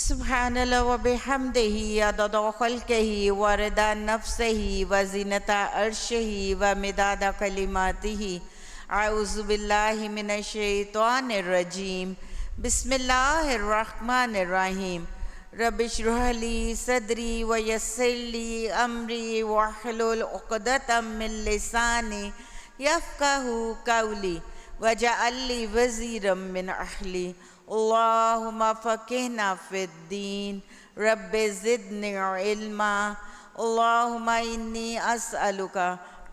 سبحان اللہ و بحمدہ عدد خلقہ و رضا نفسہ و زینت عرشہ و مداد کلماتہ. اعوذ باللہ من الشیطان الرجیم. بسم اللہ الرحمن الرحیم. رب اشرح لی صدری و یسر لی امری واحلل عقدۃ من لسانی یفقہوا قولی واجعل لی وزیرا من اہلی. اللہم فقہنا فی الدین رب زدنی علما. اللہم انی اسألک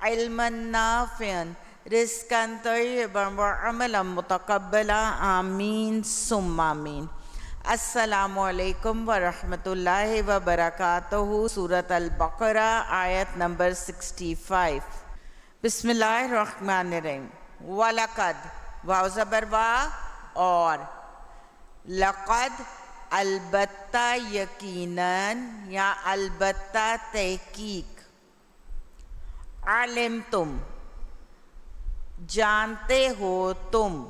علما نافعا رزقا طیبا وعملا متقبلا. آمین ثم آمین. السلام علیکم ورحمۃ اللہ وبرکاتہ. سورۃ البقرہ آیت نمبر 65. بسم اللہ الرحمن الرحیم. وَلَقَدْ واو زبر وا اور لقد البتہ یقیناً یا البتہ تحقیق. علمتم جانتے ہو تم.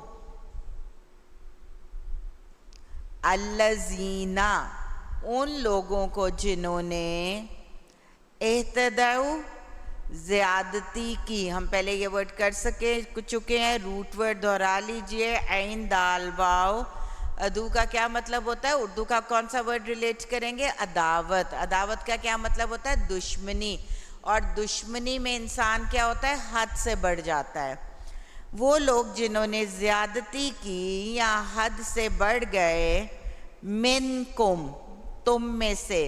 الذین ان لوگوں کو جنہوں نے اہتدوا زیادتی کی. ہم پہلے یہ ورڈ کر چکے ہیں. روٹ ورڈ دہرا لیجئے. عین دال واو. ادو کا کیا مطلب ہوتا ہے؟ اردو کا کون سا ورڈ ریلیٹ کریں گے؟ عداوت. عداوت کا کیا مطلب ہوتا ہے؟ دشمنی. اور دشمنی میں انسان کیا ہوتا ہے؟ حد سے بڑھ جاتا ہے. وہ لوگ جنہوں نے زیادتی کی یا حد سے بڑھ گئے. منکم تم میں سے.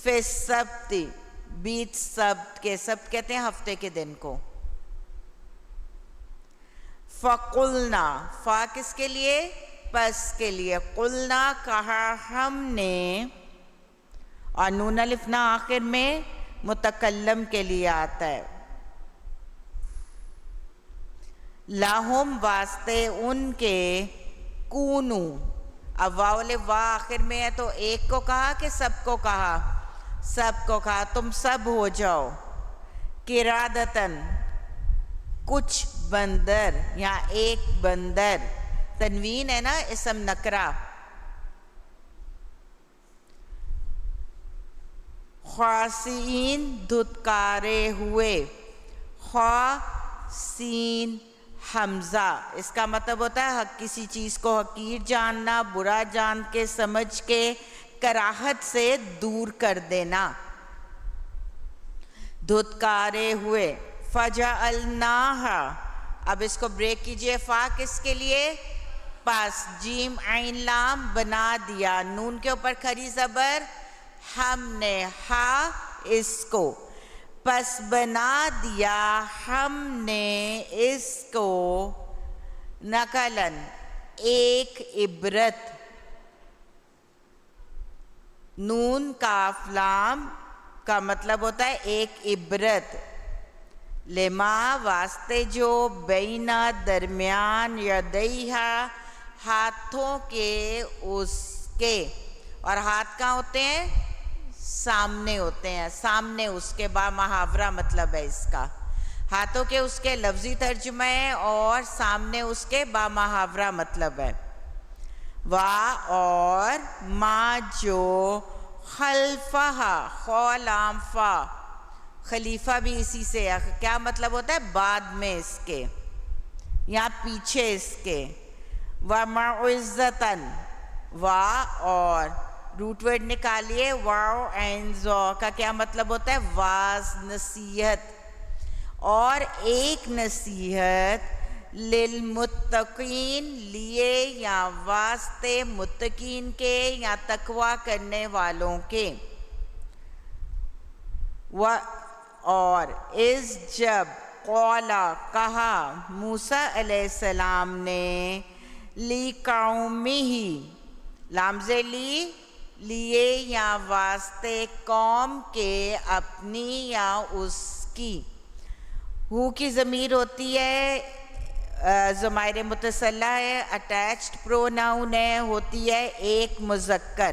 فی السبت بیچ سبت کے. سبت کہتے ہیں ہفتے کے دن کو. فقلنا فا کس کے لیے؟ پس کے لیے. قلنا کہا ہم نے. اور نون الف نا آخر میں متکلم کے لیے آتا ہے. لہم واسطے ان کے. کونو اب واو الف وا آخر میں ہے تو ایک کو کہا کہ سب کو کہا؟ سب کو کہا. تم سب ہو جاؤ. قرادتن کچھ بندر یا ایک بندر. تنوین ہے نا اسم نکرہ. خاسئین دھتکارے ہوئے. خا سین حمزہ. اس کا مطلب ہوتا ہے کسی چیز کو حقیر جاننا، برا جان کے، سمجھ کے، کراہت سے دور کر دینا. دھتکارے ہوئے. فجعلناہا اب اس کو بریک کیجئے. فا کس کے لیے؟ پاس. جیم عین لام بنا دیا. نون کے اوپر کھری زبر. ہم نے. ہا اس کو. پس بنا دیا ہم نے اس کو. نقلن ایک عبرت. نون کاف لام کا مطلب ہوتا ہے ایک عبرت. لما واسطے جو بینا درمیان یدیہا ہاتھوں کے اس کے. اور ہاتھ کہاں ہوتے ہیں؟ سامنے ہوتے ہیں. سامنے اس کے. با محاورہ مطلب ہے اس کا. ہاتھوں کے اس کے لفظی ترجمہ ہے اور سامنے اس کے با محاورہ مطلب ہے. اور ما جو خلفہا خو لام فا. خلیفہ بھی اسی سے. کیا مطلب ہوتا ہے؟ بعد میں اس کے یا پیچھے اس کے. وَمَعِزَّتًا اور روٹ ورڈ نکالیے. واو عین زو کا کیا مطلب ہوتا ہے؟ واز نصیحت. اور ایک نصیحت. للمتقین لیے یا واسطے متقین کے یا تقوی کرنے والوں کے. اور اس جب قولا کہا موسیٰ علیہ السلام نے. لی قومہ لامز لی لیے یا واسطے قوم کے اپنی یا اس کی. ہو کی ضمیر ہوتی ہے ضمائر متصلہ ہے. اٹیچڈ پروناؤن ہے. ہوتی ہے ایک مذکر.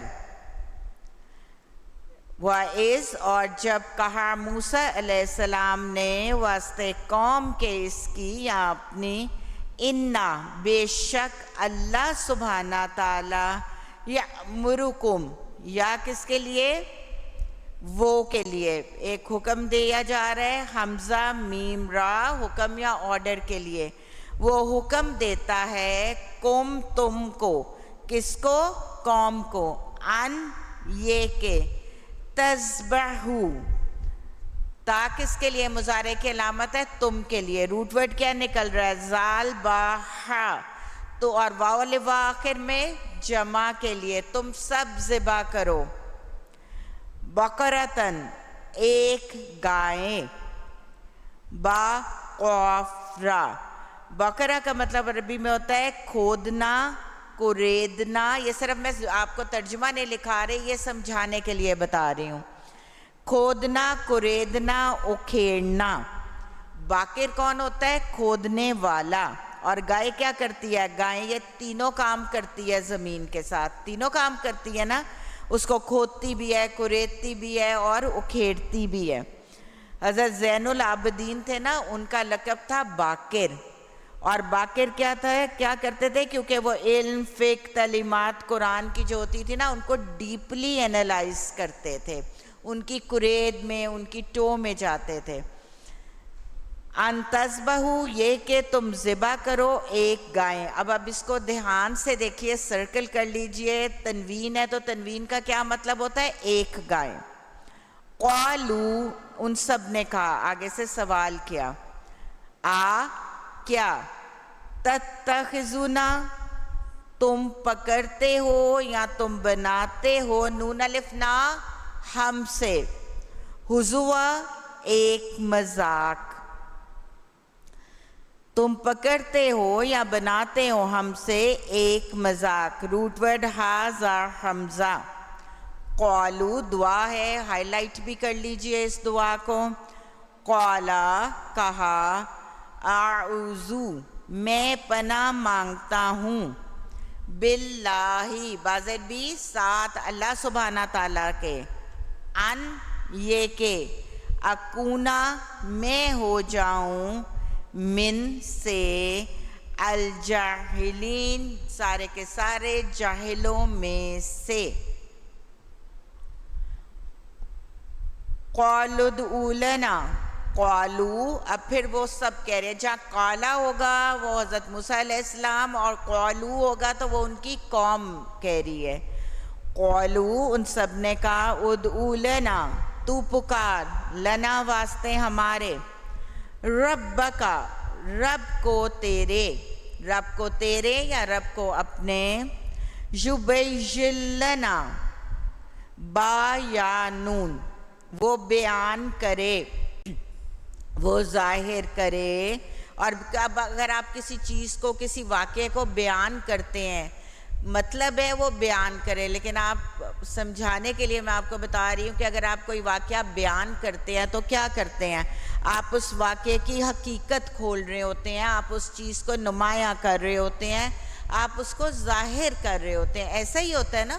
وَإِذْ اور جب کہا موسیٰ علیہ السلام نے واسطے قوم کے اس کی یا اپنی. اِنَّا بے شک اللہ سبحانہ تعالی یأمرکم، یا کس کے لیے؟ وہ کے لیے ایک حکم دیا جا رہا ہے، حمزہ میم را، حکم یا آرڈر کے لیے. وہ حکم دیتا ہے کم تم کو، کس کو؟ قوم کو. ان یہ کہ تذبحو، تا کس کے لیے مضارع کی علامت ہے؟ تم کے لیے. روٹ ورڈ کیا نکل رہا ہے؟ زال با ہا، تو اور واو الف آخر میں جمع کے لیے تم سب ذبح کرو. بقرتن ایک گائیں، با قاف را. بقرہ کا مطلب عربی میں ہوتا ہے کھودنا، کوریدنا. یہ صرف میں آپ کو ترجمہ نہیں لکھا رہی، یہ سمجھانے کے لیے بتا رہی ہوں. کھودنا، کوریدنا، اکھیڑنا. باقر کون ہوتا ہے؟ کھودنے والا. اور گائے کیا کرتی ہے؟ گائے یہ تینوں کام کرتی ہے زمین کے ساتھ، تینوں کام کرتی ہے نا، اس کو کھودتی بھی ہے، کوریدتی بھی ہے اور اکھیڑتی بھی ہے. حضرت زین العابدین تھے نا، ان کا لقب تھا باقر. اور باقر کیا تھا، کیا کرتے تھے؟ کیونکہ وہ علم، فقہ، تعلیمات قرآن کی جو ہوتی تھی نا، ان کو ڈیپلی اینالائز کرتے تھے، ان کی کرید میں، ان کی ٹو میں جاتے تھے. ان تذبحو، یہ کہ تم ذبح کرو ایک گائے. اب اس کو دھیان سے دیکھیے، سرکل کر لیجئے. تنوین ہے تو تنوین کا کیا مطلب ہوتا ہے؟ ایک گائے. قالو، ان سب نے کہا، آگے سے سوال کیا. کیا؟ تتخذونا، تم پکڑتے ہو یا تم بناتے ہو، نون الف نا، ہم سے، ہزوا ایک مذاق. تم پکڑتے ہو یا بناتے ہو ہم سے ایک مذاق. روٹ ورڈ ہاذا حمزہ. قالو دعا ہے، ہائی لائٹ بھی کر لیجئے اس دعا کو. قالا کہا، اعوذو میں پناہ مانگتا ہوں، باللہ بازر بھی ساتھ اللہ سبحانہ تعالیٰ کے، ان یہ کہ اکونا میں ہو جاؤں، من سے، الجاہلین سارے کے سارے جاہلوں میں سے. قالوا ادعوا لنا، قالو، اب پھر وہ سب کہہ رہے ہیں. جہاں قالا ہوگا وہ حضرت موسیٰ علیہ السلام، اور قالو ہوگا تو وہ ان کی قوم کہہ رہی ہے. قالو، ان سب نے کہا، ادعوا لنا، تو پکار، لنا واسطے ہمارے، ربکا رب کو تیرے، رب کو تیرے یا رب کو اپنے، یبین لنا، با یا نون، وہ بیان کرے، وہ ظاہر کرے. اور اب اگر آپ کسی چیز کو، کسی واقعے کو بیان کرتے ہیں، مطلب ہے وہ بیان کرے. لیکن آپ سمجھانے کے لیے میں آپ کو بتا رہی ہوں کہ اگر آپ کوئی واقعہ بیان کرتے ہیں تو کیا کرتے ہیں؟ آپ اس واقعے کی حقیقت کھول رہے ہوتے ہیں، آپ اس چیز کو نمایاں کر رہے ہوتے ہیں، آپ اس کو ظاہر کر رہے ہوتے ہیں. ایسا ہی ہوتا ہے نا،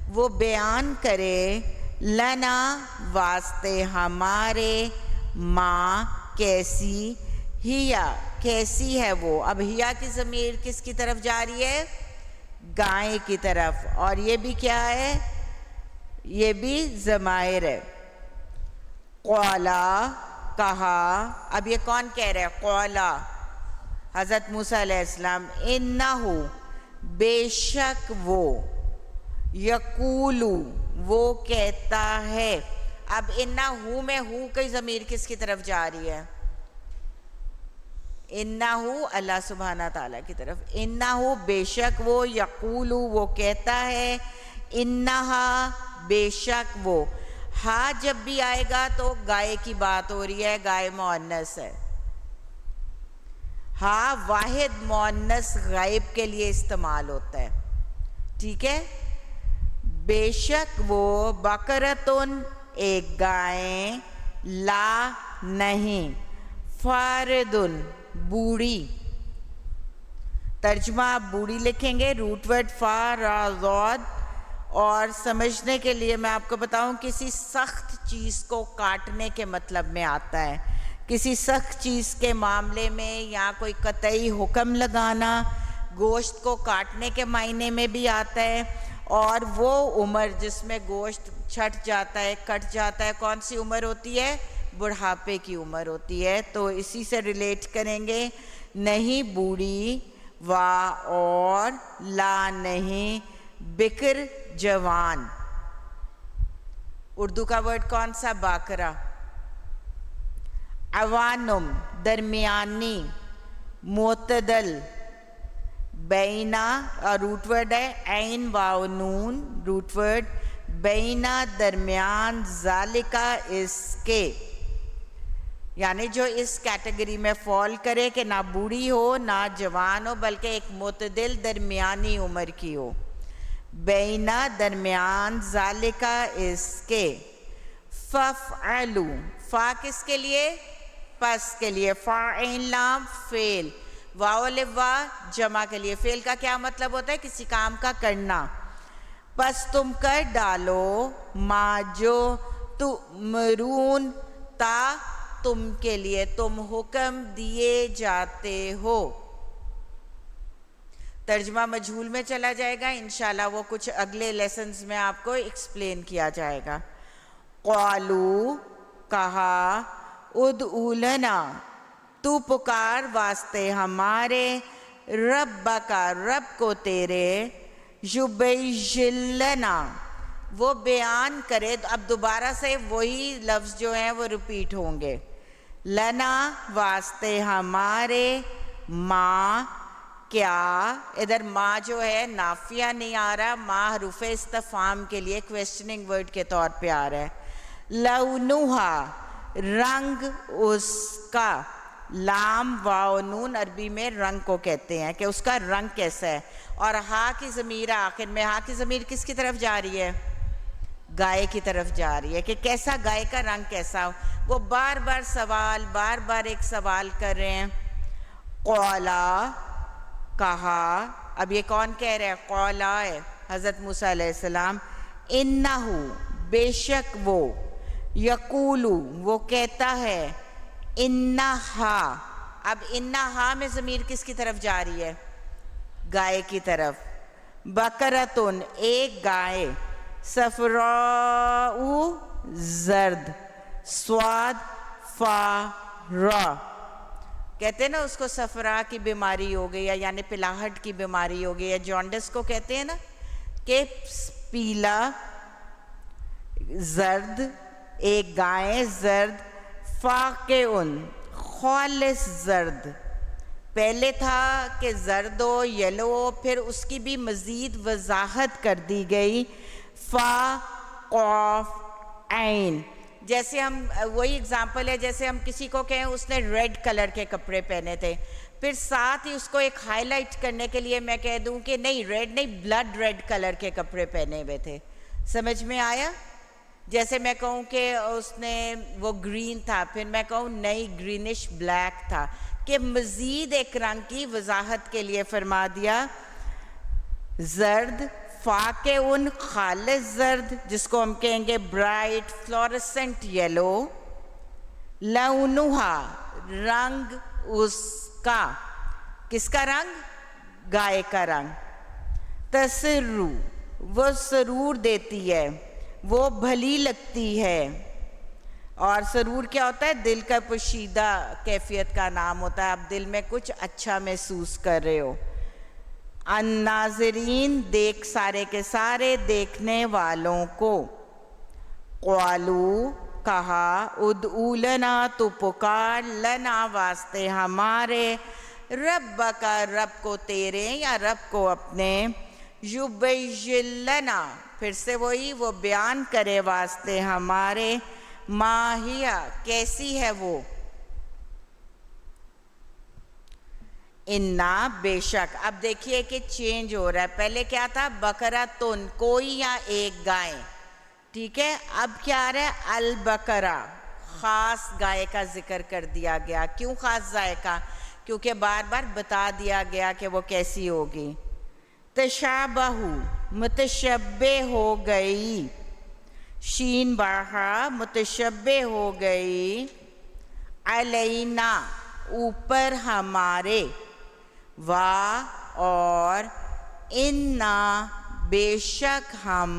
وہ بیان کرے، لنا واسطے ہمارے، ماں کیسی، ہیا کیسی ہے وہ. اب ہیا کی ضمیر کس کی طرف جا رہی ہے؟ گائے کی طرف. اور یہ بھی کیا ہے؟ یہ بھی ضمائر ہے. قالا کہا، اب یہ کون کہہ رہا ہے؟ قالا حضرت موسیٰ علیہ السلام. انہو بے شک وہ، یقولو وہ کہتا ہے. اب انہو میں ہو کی ضمیر کس کی طرف جا رہی ہے؟ انہو اللہ سبحانہ تعالیٰ کی طرف. انہو بے شک وہ، یقولو وہ کہتا ہے، انہا بے شک وہ. ہاں جب بھی آئے گا تو گائے کی بات ہو رہی ہے، گائے مؤنث ہے. ہاں واحد مؤنث غائب کے لیے استعمال ہوتا ہے، ٹھیک ہے. بے شک وہ، بقرتن ایک گائے، لا نہیں، فاردن بوڑھی. ترجمہ آپ بوڑھی لکھیں گے، روٹ ورڈ فا را ضاد. اور سمجھنے کے لیے میں آپ کو بتاؤں، کسی سخت چیز کو کاٹنے کے مطلب میں آتا ہے، کسی سخت چیز کے معاملے میں، یا کوئی قطعی حکم لگانا، گوشت کو کاٹنے کے معنی میں بھی آتا ہے. اور وہ عمر جس میں گوشت چھٹ جاتا ہے کٹ جاتا ہے کون سی عمر ہوتی ہے؟ بڑھاپے کی عمر ہوتی ہے. تو اسی سے ریلیٹ کریں گے نہیں بوڑھی وا اور لا نہیں بکر جوان. اردو کا ورڈ کون سا؟ باکرا. عوانم درمیانی معتدل بینا روٹ ورڈ ہے عین واو نون روٹ ورڈ بینا درمیان ذالکا اس کے یعنی جو اس کیٹیگری میں فال کرے کہ نہ بوڑھی ہو نہ جوان ہو بلکہ ایک معتدل درمیانی عمر کی ہو. بینا درمیان ذالکا اس کے. فافعلو فا کس کے لیے؟ پس کے لیے. فاعل لام فعل. واو الف وا جمع کے لیے. فعل کا کیا مطلب ہوتا ہے؟ کسی کام کا کرنا. پس تم کر ڈالو ما جو تؤمرون تا تم کے لیے تم حکم دیے جاتے ہو. ترجمہ مجہول میں چلا جائے گا انشاءاللہ وہ کچھ اگلے لیسنز میں آپ کو ایکسپلین کیا جائے گا. قالو کہا ادعو لنا تو پکار واسطے ہمارے ربک رب کو تیرے یبین لنا وہ بیان کرے. اب دوبارہ سے وہی لفظ جو ہیں وہ ریپیٹ ہوں گے. لنا واسطے ہمارے ما کیا ادھر ما جو ہے نافیہ نہیں آ رہا ما حروف استفہام کے لیے کویسچننگ ورڈ کے طور پہ آ رہا ہے. لونہا رنگ اس کا. لام واو نون عربی میں رنگ کو کہتے ہیں کہ اس کا رنگ کیسا ہے. اور ہا کی ضمیر آخر میں. ہا کی ضمیر کس کی طرف جا رہی ہے؟ گائے کی طرف جا رہی ہے کہ کیسا گائے کا رنگ کیسا ہو. وہ بار بار ایک سوال کر رہے ہیں. قولا کہا. اب یہ کون کہہ رہے ہیں؟ قولا ہے حضرت موسیٰ علیہ السلام. انہو بے شک وہ. یقولو وہ کہتا ہے. انہا اب انہا میں ضمیر کس کی طرف جا رہی ہے؟ گائے کی طرف. بقرتن ایک گائے. صفراء زرد. سواد فا را کہتے ہیں نا اس کو صفرا کی بیماری ہو گئی ہے یعنی پلاہٹ کی بیماری ہو گئی ہے. جونڈس کو کہتے ہیں نا کہ پیلا زرد ایک گائے زرد. فاقعن خالص زرد. پہلے تھا کہ زرد و یلو پھر اس کی بھی مزید وضاحت کر دی گئی. فا قاف عین جیسے ہم وہی اگزامپل ہے جیسے ہم کسی کو کہیں اس نے ریڈ کلر کے کپڑے پہنے تھے پھر ساتھ ہی اس کو ایک ہائی لائٹ کرنے کے لیے میں کہہ دوں کہ نہیں ریڈ نہیں بلڈ ریڈ کلر کے کپڑے پہنے ہوئے تھے. سمجھ میں آیا؟ جیسے میں کہوں کہ اس نے وہ گرین تھا پھر میں کہوں نہیں گرینش بلیک تھا کہ مزید ایک رنگ کی وضاحت کے لیے فرما دیا. زرد فاقعن خالص زرد جس کو ہم کہیں گے برائٹ فلورسنٹ یلو. لونہا رنگ اس کا. کس کا رنگ؟ گائے کا رنگ. تسرو وہ سرور دیتی ہے وہ بھلی لگتی ہے. اور سرور کیا ہوتا ہے؟ دل کا پوشیدہ کیفیت کا نام ہوتا ہے. آپ دل میں کچھ اچھا محسوس کر رہے ہو. الناظرین دیکھ سارے کے سارے دیکھنے والوں کو. قالو کہا ادعو لنا تو پکار لنا واسطے ہمارے ربک رب کو تیرے یا رب کو اپنے. یبین لنا پھر سے وہی وہ بیان کرے واسطے ہمارے. ماہیہ کیسی ہے وہ. انا بے شک. اب دیکھیے کہ چینج ہو رہا ہے. پہلے کیا تھا؟ بقرۃ کوئی یا ایک گائے. ٹھیک ہے اب کیا آ رہا ہے؟ البقرہ خاص گائے کا ذکر کر دیا گیا. کیوں خاص ذائقہ؟ کیونکہ بار بار بتا دیا گیا کہ وہ کیسی ہوگی. تشابہ متشبہ ہو گئی. شین بارہا متشبہ ہو گئی. علینا اوپر ہمارے. وا اور انا بے شک ہم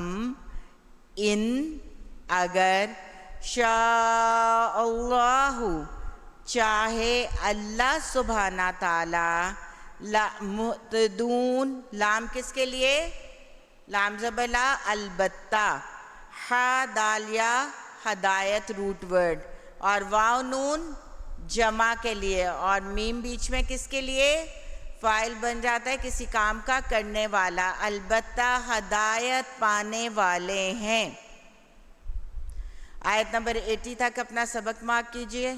ان اگر شاء اللہ چاہے اللہ سبحانہ تعالی مہتدون لام کس کے لیے لام زبر لا البتہ ہا دالیا ہدایت روٹ ورڈ اور واو نون جمع کے لیے اور میم بیچ میں کس کے لیے فاعل بن جاتا ہے کسی کام کا کرنے والا البتہ ہدایت پانے والے ہیں. آیت نمبر 80 تک اپنا سبق مارک کیجئے.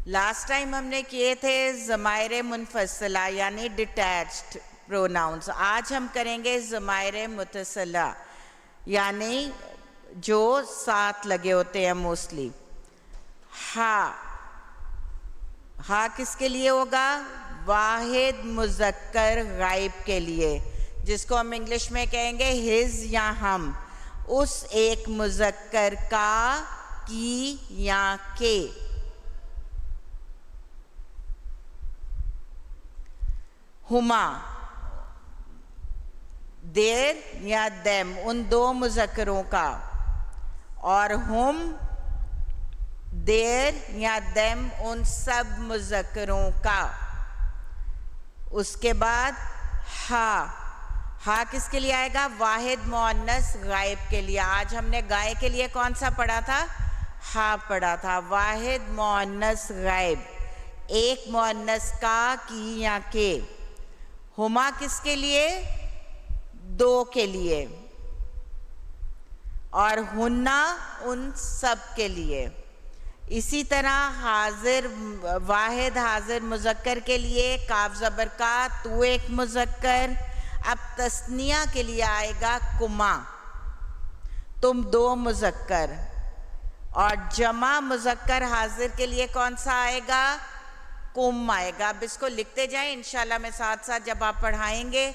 لاسٹ ٹائم ہم نے کیے تھے ضمائر منفصلہ یعنی ڈیٹیچڈ پروناؤنس. آج ہم کریں گے ضمائر متصلہ یعنی جو ساتھ لگے ہوتے ہیں موسٹلی. ہا کس کے لیے ہوگا واحد مذکر غائب کے لیے جس کو ہم انگلش میں کہیں گے ہز یا ہم اس ایک مذکر کا کی یا کے. ہما دیر یا دیم ان دو مذکروں کا اور ہم دیر یا دیم ان سب مذکروں کا. اس کے بعد ہا کس کے لیے آئے گا واحد مؤنث غائب کے لیے. آج ہم نے گائے کے لیے کون سا پڑھا تھا ہا پڑھا تھا. واحد مؤنث غائب ایک مؤنث کا کی یا کے. ہما کس کے لیے دو کے لیے اور ہننا ان سب کے لیے. اسی طرح حاضر واحد حاضر مذکر کے لیے کاف زبر کا تو ایک مذکر. اب تثنیہ کے لیے آئے گا کما تم دو مذکر اور جمع مذکر حاضر کے لیے کون سا آئے گا کم آئے گا. اب اس کو لکھتے جائیں انشاءاللہ میں ساتھ ساتھ جب آپ پڑھائیں گے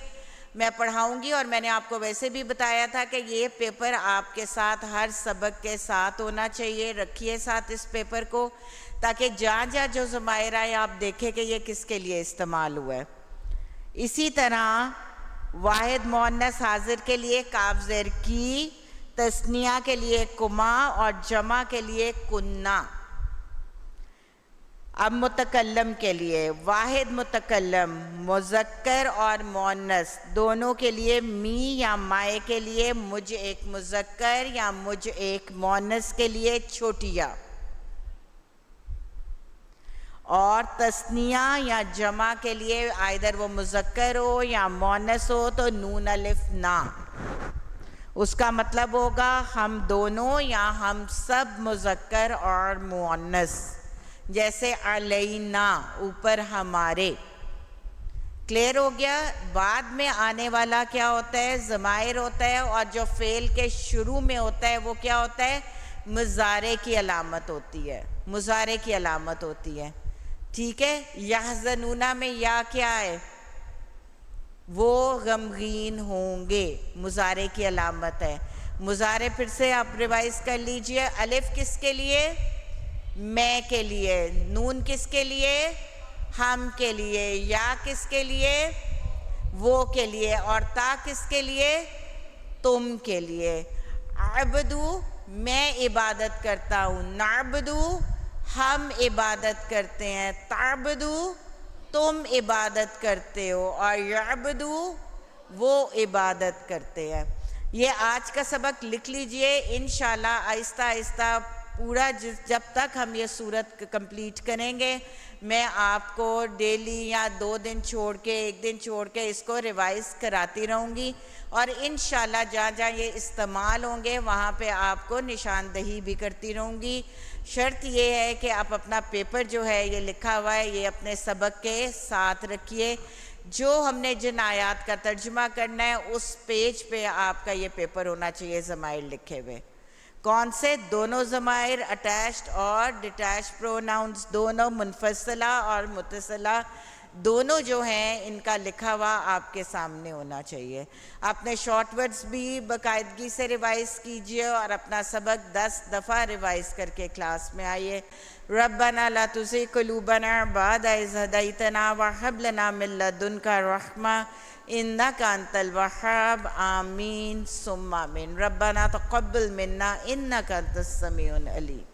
میں پڑھاؤں گی. اور میں نے آپ کو ویسے بھی بتایا تھا کہ یہ پیپر آپ کے ساتھ ہر سبق کے ساتھ ہونا چاہیے. رکھیے ساتھ اس پیپر کو تاکہ جہاں جہاں جو ضمائر آئے آپ دیکھیں کہ یہ کس کے لیے استعمال ہوا ہے. اسی طرح واحد مؤنث حاضر کے لیے کاف زیر کی تثنیہ کے لیے کما اور جمع کے لیے کننا. اب متکلم کے لیے واحد متکلم مذکر اور مؤنث دونوں کے لیے می یا مائے کے لیے مجھ ایک مذکر یا مجھ ایک مؤنث کے لیے چھوٹیا. اور تثنیہ یا جمع کے لیے آئدر وہ مذکر ہو یا مؤنث ہو تو نون الف نا. اس کا مطلب ہوگا ہم دونوں یا ہم سب مذکر اور مؤنث. جیسے علینا اوپر ہمارے. کلیئر ہو گیا. بعد میں آنے والا کیا ہوتا ہے ضمائر ہوتا ہے اور جو فعل کے شروع میں ہوتا ہے وہ کیا ہوتا ہے مضارع کی علامت ہوتی ہے. مضارع کی علامت ہوتی ہے. ٹھیک ہے. یحزنون میں یا کیا ہے وہ غمگین ہوں گے مضارع کی علامت ہے. مضارع پھر سے آپ ریوائز کر لیجئے. الف کس کے لیے میں کے لیے. نون کس کے لیے ہم کے لیے. یا کس کے لیے وہ کے لیے. اور تا کس کے لیے تم کے لیے. عبدو میں عبادت کرتا ہوں. نعبدو ہم عبادت کرتے ہیں. تعبدو تم عبادت کرتے ہو. اور یعبدو وہ عبادت کرتے ہیں. یہ آج کا سبق لکھ لیجئے. انشاءاللہ آہستہ آہستہ پورا جب تک ہم یہ سورت کمپلیٹ کریں گے میں آپ کو ڈیلی یا 2 دن چھوڑ کے 1 دن چھوڑ کے اس کو ریوائز کراتی رہوں گی. اور انشاءاللہ جہاں جہاں یہ استعمال ہوں گے وہاں پہ آپ کو نشاندہی بھی کرتی رہوں گی. شرط یہ ہے کہ آپ اپنا پیپر جو ہے یہ لکھا ہوا ہے یہ اپنے سبق کے ساتھ رکھیے. جو ہم نے جن آیات کا ترجمہ کرنا ہے اس پیج پہ آپ کا یہ پیپر ہونا چاہیے ضمائر لکھے ہوئے. کون سے دونوں ضمائر اٹیچڈ اور ڈیٹیچڈ پروناؤنس دونوں منفصلہ اور متصلہ دونوں جو ہیں ان کا لکھا ہوا آپ کے سامنے ہونا چاہیے. آپ نے شارٹ ورڈز بھی باقاعدگی سے ریوائز کیجئے اور اپنا سبق 10 دفعہ ریوائز کر کے کلاس میں آئیے. ربنا لا تزغ قلوبنا بعد إذ هديتنا وهب لنا من لدنك رحمة إنك أنت الوهاب. آمين ثم آمين. ربنا تقبل منا إنك أنت السميع العليم.